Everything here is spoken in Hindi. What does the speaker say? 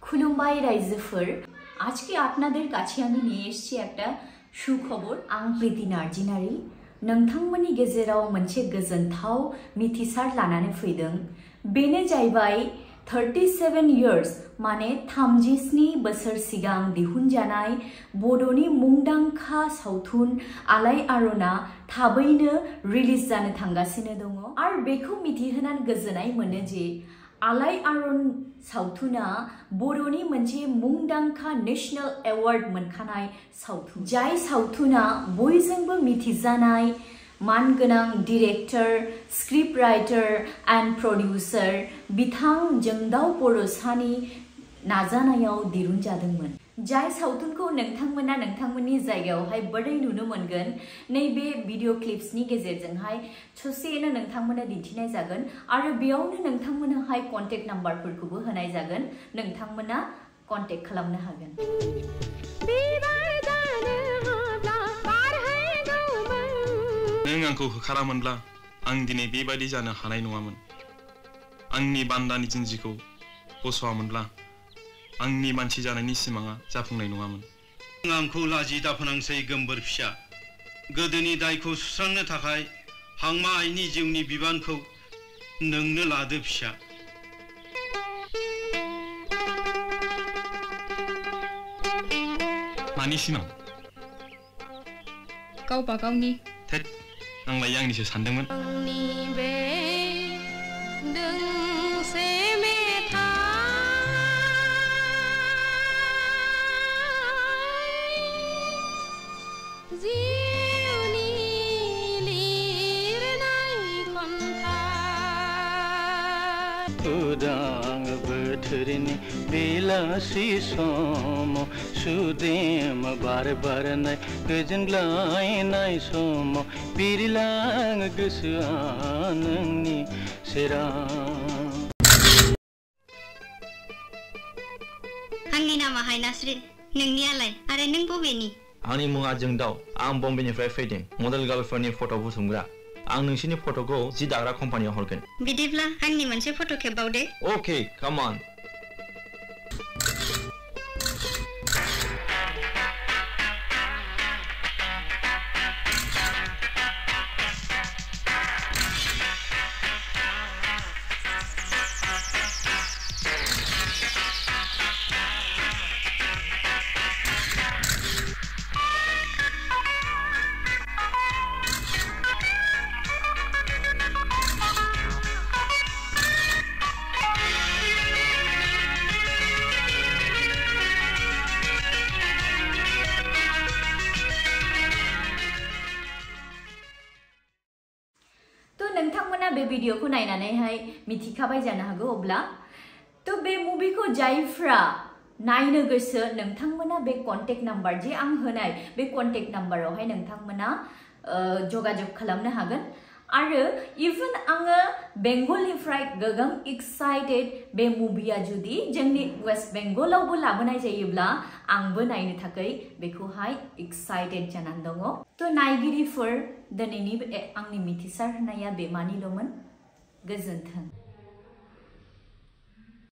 खुलुमबाय रायजोफोर আজকে আপনাদের কাছে আমি নিয়ে এসেছি একটা সুখবর आं प्रीति नार्जिनारि नोंथांमोननि गेजेराव मोनसे गोजोनथाव मिथिसार लानानै फैदों बेनो जाहैबाय 37 years माने 37 बोसोर सिगां दिहुनजानाय बड'नि मुंदांखा सावथुन आलायारनआ थाबैनो रिलिज जानो थांगासिनो दङ आरो बेखौ मिथिहोनानै गोजोननाय मोनो जे आलायारन सावथुना बर'नि मोनसे मुंदांखा नेशनल एवार्ड मोनखानाय सावथुन जाय सावथुना बयजोंबो मिथिजानाय मानगोनां director script writer and producer बिथां जंगदाव बड'सानि नाजानायाव दिहुनजादोंमोन जाय सावथुनखौ नोंथांमोना नोंथांमोननि जायगायावहाय बोरै नुनो मोनगोन नैबे भिडिअ क्लिप्सनि गेजेरजोंहाय ससेनो नोंथांमोना दिन्थिनाय जागोन आरो बेयावनो नोंथांमोनाहाय कन्टेक्ट नाम्बारफोरखौबो होनाय जागोन नोंथांमोना कन्टेक्ट खालामनो हागोन नों आंखौ होखारामोनब्ला आं दिनै बेबायदि जानो हानाय नङामोन आंनि बान्दानि जिन्जिखौ बस'आमोनब्ला आंनि मानसि जानायनि सिमाङा जाफुंनाय नङामोन आंखौ लाजि दाफोनांसै गोमबोर फिसा गोदोनि दायखौ सुस्रांनो थाखाय हांमा आइनि जिउनि बिबानखौ नोंनो लादो फिसा मानि सिमां गावबा गावनि थेट आंलाय आंनिसो सानदोंमोन उदां बोथोरनि बेलासि समाव सुदेम बार बारनाय गोजोनग्लायनाय समाव बिरलाङो गोसोआ नोंनि सेराव आंनि नामा हायनास्रि नोंनियालाय आरो नों बबेनि आंनि मुङा जोंदाव आं बम्बेनिफ्राय फैदों मडेल गार्लफोरनि फट' बुथुमग्रा आं नोंसिनि फट'खौ जि दाग्रा कम्पानियाव हरगोन बिदिब्ला आंनि मोनसे फट' खेबबावदे ओके कम अन नोंथांमोना बे भिडिअखौ नायनानैहाय मिथिखाबाय जानो हागौ अब्ला तो बे मुभिखौ जायफ्रा नायनो गोसो नोंथांमोना बे कन्टेक्ट नाम्बार जे आं होनाय बे कन्टेक्ट नाम्बारावहाय नोंथांमोना जगाजग खालामनो हागोन आरो इवन आङो बेंगलनिफ्राय गोबां एक्साइटेड बे मुभिया जुदि जोंनि वेस्ट बेंगलावबो लाबोनाय जायोब्ला आंबो नायनो थाखाय बेखौहाय एक्साइटेड जानानै दङ तो नायगिरिफोर दिनैनि आंनि मिथिसार होनाया बेमानिल'मोन गोजोन्थों